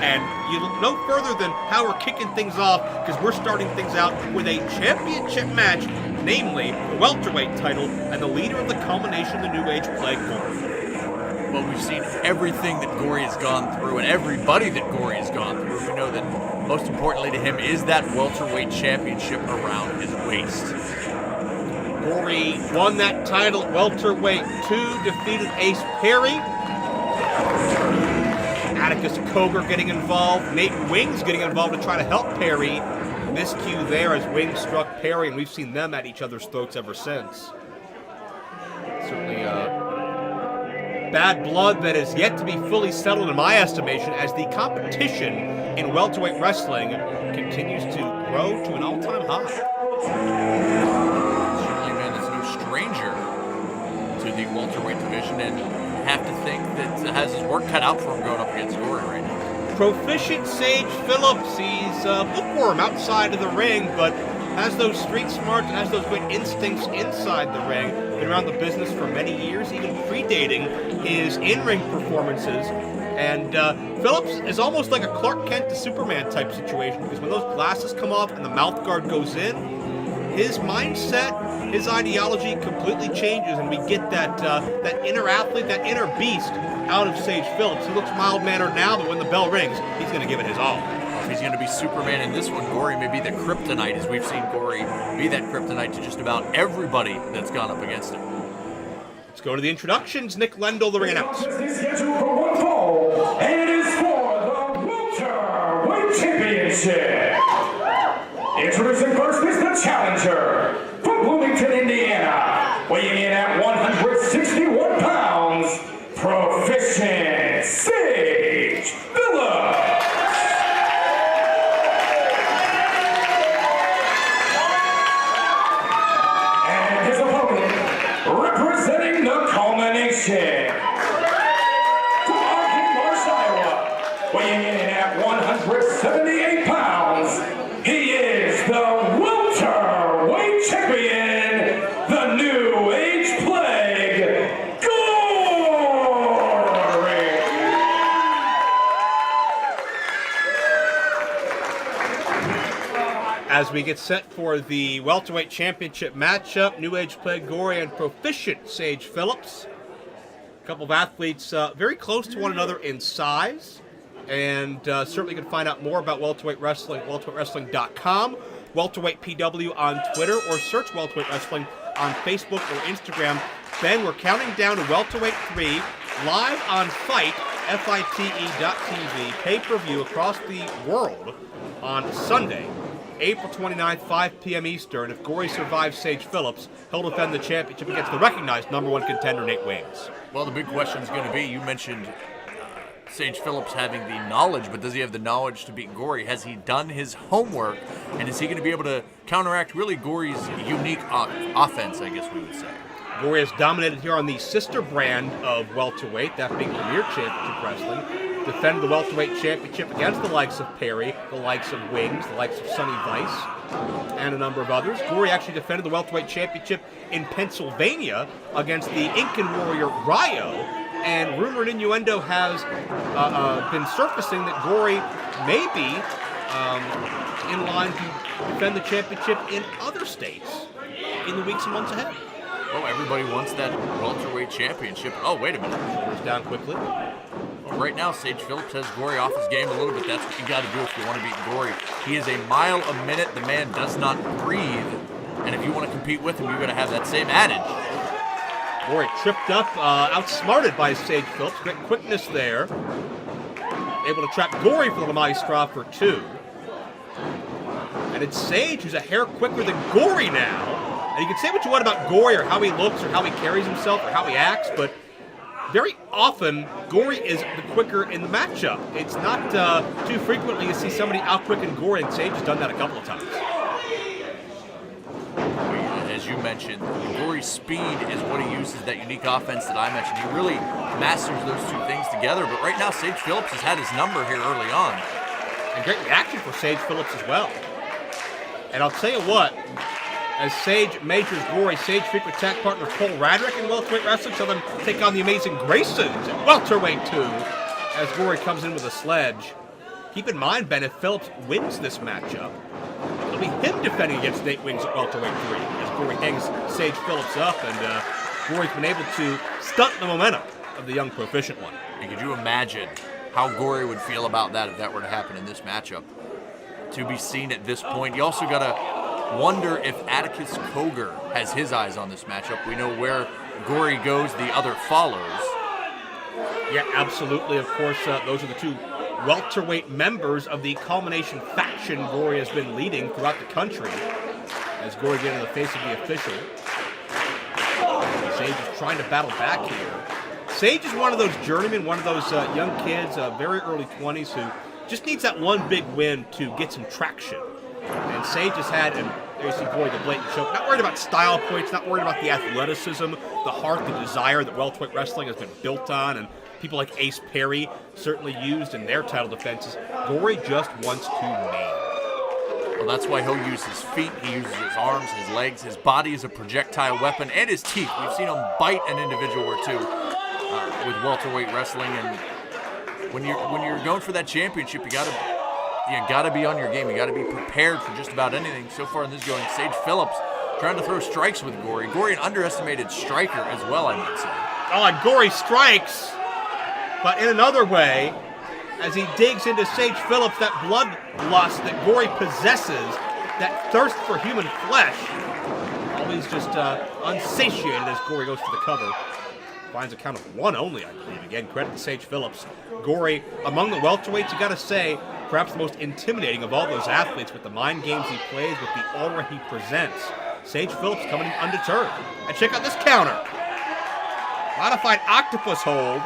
And you look no further than how we're kicking things off, because we're starting things out with a championship match, namely the welterweight title and the leader of the culmination of the New Age Plague, Gory. Well, we've seen everything that Gory has gone through and everybody that Gory has gone through. We know that most importantly to him is that welterweight championship around his waist. Gory won that title at welterweight 2, defeated Ace Perry. Atticus Cogar getting involved. Nate Wings getting involved to try to help Perry. Miscue there as Wings struck Perry, and we've seen them at each other's throats ever since. Certainly bad blood that is yet to be fully settled in my estimation, as the competition in welterweight wrestling continues to grow to an all-time high. Certainly, man, is no stranger to the welterweight division, and have to think that has his work cut out for him going up against Gory right now. Proficient Sage Phillips, he's bookworm outside of the ring, but has those street smarts and has those good instincts inside the ring. Been around the business for many years, even predating his in-ring performances. And Phillips is almost like a Clark Kent to Superman type situation, because when those glasses come off and the mouth guard goes in, his mindset, his ideology completely changes, and we get that inner athlete, that inner beast out of Sage Phillips. He looks mild-mannered now, but when the bell rings, he's going to give it his all. If he's going to be Superman in this one, Gory may be the kryptonite, as we've seen Gory be that kryptonite to just about everybody that's gone up against him. Let's go to the introductions. Nick Lendl, the ring announcer. Scheduled for one fall, and it is for the Welterweight Championship. Introducing first is the challenger from Bloomington, Indiana, weighing in at 161 pounds, Proficient Sage Phillips. And his opponent, representing the culmination, from Arkansas, Iowa, weighing in at 178 pounds, he is the welterweight champion, the New Age Plague, Gory. As we get set for the welterweight championship matchup, New Age Plague Gory and Proficient Sage Phillips. A couple of athletes very close to one another in size, and certainly can find out more about welterweight wrestling at welterweightwrestling.com, welterweight PW on Twitter, or search welterweight wrestling on Facebook or Instagram. Ben, we're counting down to welterweight 3, live on Fight, FITE.tv, pay-per-view across the world on Sunday, April 29th, 5 p.m. Eastern. If Gory survives Sage Phillips, he'll defend the championship against the recognized #1 contender, Nate Wings. Well, the big question is going to be, you mentioned Sage Phillips having the knowledge, but does he have the knowledge to beat Gory? Has he done his homework, and is he going to be able to counteract really Gory's unique offense, I guess we would say? Gory has dominated here on the sister brand of welterweight, that being Premier Championship Wrestling. Defended the welterweight championship against the likes of Perry, the likes of Wings, the likes of Sonny Vice, and a number of others. Gory actually defended the welterweight championship in Pennsylvania against the Incan warrior Rayo, and rumor and innuendo has been surfacing that Gory may be in line to defend the championship in other states in the weeks and months ahead. Well, everybody wants that welterweight championship. Oh, wait a minute. Shoulders down quickly. Well, right now, Sage Phillips has Gory off his game a little bit. That's what you got to do if you want to beat Gory. He is a mile a minute. The man does not breathe. And if you want to compete with him, you're going to have that same adage. Gory tripped up, outsmarted by Sage Phillips. Great quickness there. Able to trap Gory for the Maestra for 2. And it's Sage who's a hair quicker than Gory now. And you can say what you want about Gory or how he looks or how he carries himself or how he acts, but very often Gory is the quicker in the matchup. It's not too frequently you see somebody out-quicken Gory, and Sage has done that a couple of times. As you mentioned, Gory's speed is what he uses, that unique offense that I mentioned. He really masters those two things together, but right now Sage Phillips has had his number here early on. And great reaction for Sage Phillips as well. And I'll tell you what, as Sage majors Gory, Sage frequent tag partner Cole Radrick in welterweight wrestling, so them take on the Amazing Graysons at welterweight 2 as Gory comes in with a sledge. Keep in mind, Ben, if Phillips wins this matchup, it'll be him defending against Nate Wings at welterweight 3, as Gory hangs Sage Phillips up, and Gory's been able to stunt the momentum of the young proficient one. And could you imagine how Gory would feel about that if that were to happen in this matchup? To be seen at this point. You also got to wonder if Atticus Cogar has his eyes on this matchup. We know where Gory goes, the other follows. Yeah, absolutely. Of course, those are the two welterweight members of the Culmination faction Gory has been leading throughout the country. As Gory gets in the face of the official. Sage is trying to battle back here. Sage is one of those journeymen, one of those young kids, very early 20s, who just needs that one big win to get some traction. And Sage has had, and there you see Gory, the blatant choke. Not worried about style points, not worried about the athleticism, the heart, the desire that welterweight wrestling has been built on, and people like Ace Perry certainly used in their title defenses. Gory just wants to maim. Well, that's why he'll use his feet, he uses his arms, his legs, his body is a projectile weapon, and his teeth. We've seen him bite an individual or two with welterweight wrestling, and when you're going for that championship, you gotta be on your game. You gotta be prepared for just about anything. So far in this going, Sage Phillips trying to throw strikes with Gory. Gory, an underestimated striker as well, I might say. Oh, and Gory strikes, but in another way, as he digs into Sage Phillips, that bloodlust that Gory possesses, that thirst for human flesh, always just unsatiated as Gory goes for the cover. Finds a count of 1 only, I believe. Again, credit to Sage Phillips. Gory, among the welterweights, you got to say, perhaps the most intimidating of all those athletes with the mind games he plays, with the aura he presents. Sage Phillips coming in undeterred. And check out this counter. Modified octopus hold.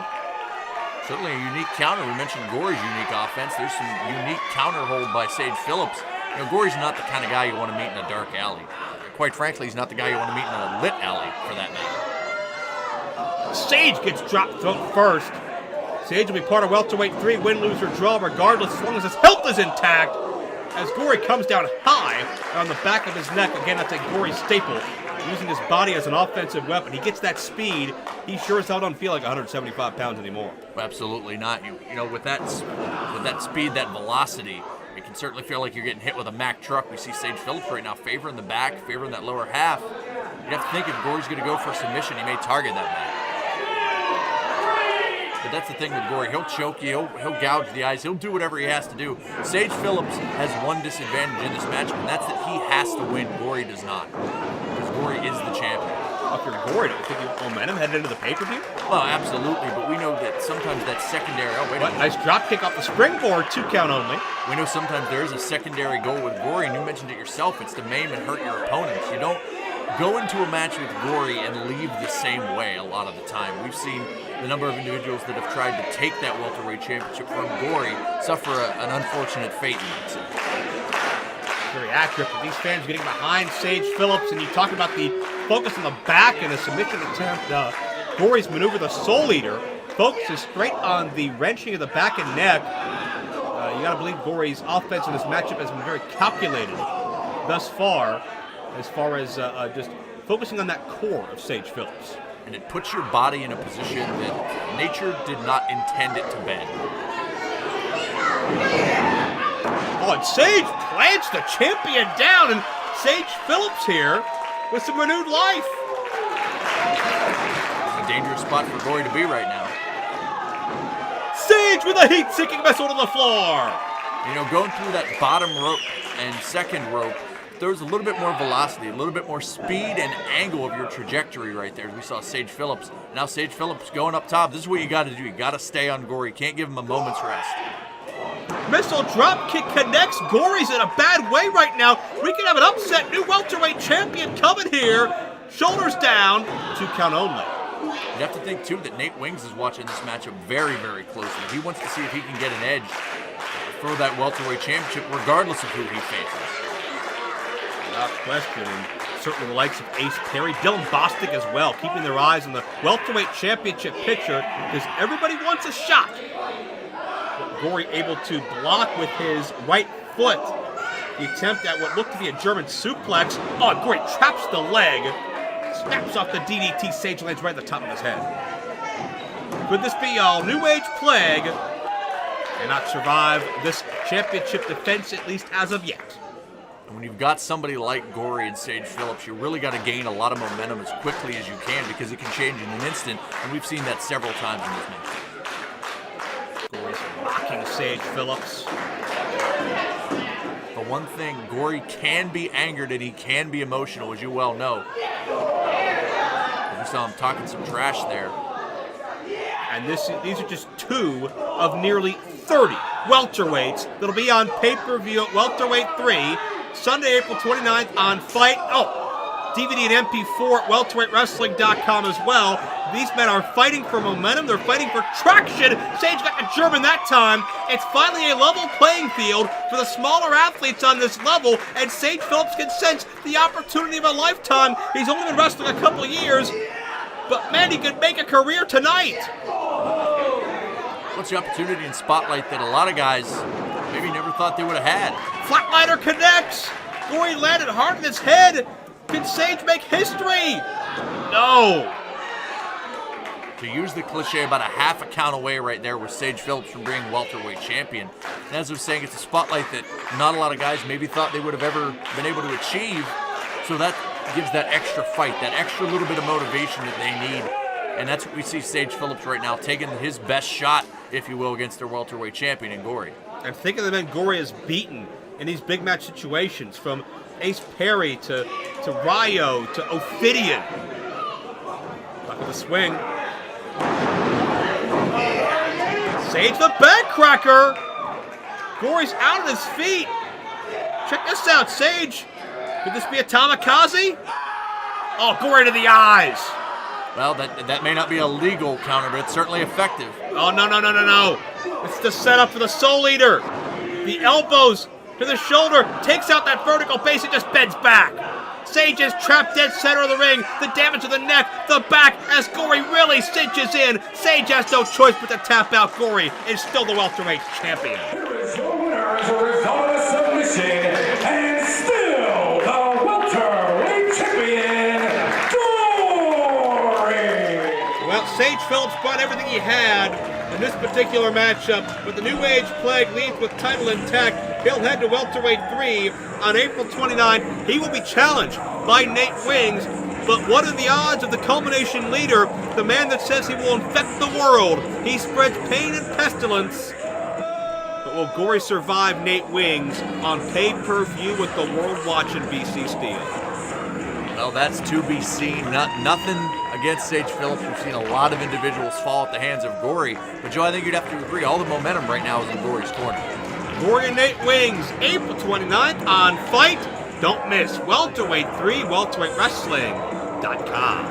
Certainly a unique counter. We mentioned Gory's unique offense. There's some unique counter hold by Sage Phillips. You know, Gory's not the kind of guy you want to meet in a dark alley. Quite frankly, he's not the guy you want to meet in a lit alley, for that matter. Sage gets dropped throat first. Sage will be part of welterweight 3, win, lose, or draw, regardless, as long as his health is intact. As Gory comes down high on the back of his neck. Again, that's a Gory staple, using his body as an offensive weapon. He gets that speed. He sure as hell don't feel like 175 pounds anymore. Absolutely not. You know, with that speed, that velocity, it can certainly feel like you're getting hit with a Mack truck. We see Sage Phillips right now favoring the back, favoring that lower half. You have to think if Gory's going to go for a submission, he may target that back. But that's the thing with Gory. He'll choke you. He'll gouge the eyes. He'll do whatever he has to do. Sage Phillips has one disadvantage in this matchup, and that's that he has to win. Gory does not. Because Gory is the champion. If you're Gory, do you think you want momentum headed into the pay-per-view? Well, absolutely. But we know that sometimes that secondary... Oh, wait a minute. Nice drop kick off the springboard. 2 count only. We know sometimes there is a secondary goal with Gory, and you mentioned it yourself. It's to maim and hurt your opponents. You don't go into a match with Gory and leave the same way a lot of the time. We've seen the number of individuals that have tried to take that welterweight championship from Gory suffer an unfortunate fate, you might say. Very accurate, but these fans getting behind Sage Phillips, and you talk about the focus on the back and a submission attempt. Gory's maneuver, the Soul Eater, focuses straight on the wrenching of the back and neck. You got to believe Gory's offense in this matchup has been very calculated thus far as just focusing on that core of Sage Phillips. And it puts your body in a position that nature did not intend it to bend. Oh, and Sage plants the champion down, and Sage Phillips here with some renewed life. It's a dangerous spot for Gory to be right now. Sage with a heat-seeking missile to the floor. You know, going through that bottom rope and second rope, there's a little bit more velocity, a little bit more speed and angle of your trajectory right there. We saw Sage Phillips. Now Sage Phillips going up top. This is what you got to do. You got to stay on Gory. You can't give him a moment's rest. Missile drop kick connects. Gory's in a bad way right now. We can have an upset. New welterweight champion coming here. Shoulders down. 2 count only. You have to think, too, that Nate Wings is watching this matchup very, very closely. He wants to see if he can get an edge for that welterweight championship, regardless of who he faces. Without question, and certainly the likes of Ace Perry, Dylan Bostic as well, keeping their eyes on the welterweight championship picture, because everybody wants a shot. Gory able to block with his right foot the attempt at what looked to be a German suplex. Oh, Gory traps the leg, snaps off the DDT. Sage lands right at the top of his head. Could this be all New Age Plague? cannot survive this championship defense, at least as of yet. And when you've got somebody like Gory and Sage Phillips, you really got to gain a lot of momentum as quickly as you can because it can change in an instant, and we've seen that several times in this match. Gory's rocking Sage Phillips. The one thing, Gory can be angered and he can be emotional, as you well know. We saw him talking some trash there. And these are just 2 of nearly 30 welterweights that'll be on pay-per-view at Welterweight 3, Sunday, April 29th on Fight. DVD and MP4 at welterweightwrestling.com as well. These men are fighting for momentum. They're fighting for traction. Sage got the German that time. It's finally a level playing field for the smaller athletes on this level, and Sage Phillips can sense the opportunity of a lifetime. He's only been wrestling a couple of years, but man, he could make a career tonight. What's the opportunity and spotlight that a lot of guys maybe never thought they would have had? Flatliner connects. Gory landed hard in his head. Can Sage make history? No. To use the cliche, about a half a count away right there with Sage Phillips from being welterweight champion. And as I was saying, it's a spotlight that not a lot of guys maybe thought they would have ever been able to achieve. So that gives that extra fight, that extra little bit of motivation that they need. And that's what we see Sage Phillips right now, taking his best shot, if you will, against their welterweight champion in Gory. And think of the men Gory has beaten in these big match situations, from Ace Perry to Ryo to Ophidian. Back with the swing. Sage the backcracker. Gory's out on his feet. Check this out, Sage. Could this be a kamikaze? Oh, Gory to the eyes. Well, that may not be a legal counter, but it's certainly effective. Oh, no. It's the setup for the Soul Eater. The elbows to the shoulder, takes out that vertical base, and just bends back. Sage is trapped dead center of the ring. The damage to the neck, the back, as Gory really cinches in. Sage has no choice but to tap out. Gory is still the welterweight champion. Here is your winner as a result of submission, and still the welterweight champion, Gory! Well, Sage Phillips brought everything he had in this particular matchup. With the New Age Plague leads with title intact, he'll head to Welterweight 3 on April 29. He will be challenged by Nate Wings. But what are the odds of the culmination leader, the man that says he will infect the world? He spreads pain and pestilence. But will Gory survive Nate Wings on pay-per-view with the world watching BC Steel? Well, that's to be seen. Nothing against Sage Phillips. We've seen a lot of individuals fall at the hands of Gory. But, Joe, I think you'd have to agree, all the momentum right now is in Gory's corner. Gory and Nate Wings, April 29th on Fight. Don't miss Welterweight 3, welterweightwrestling.com.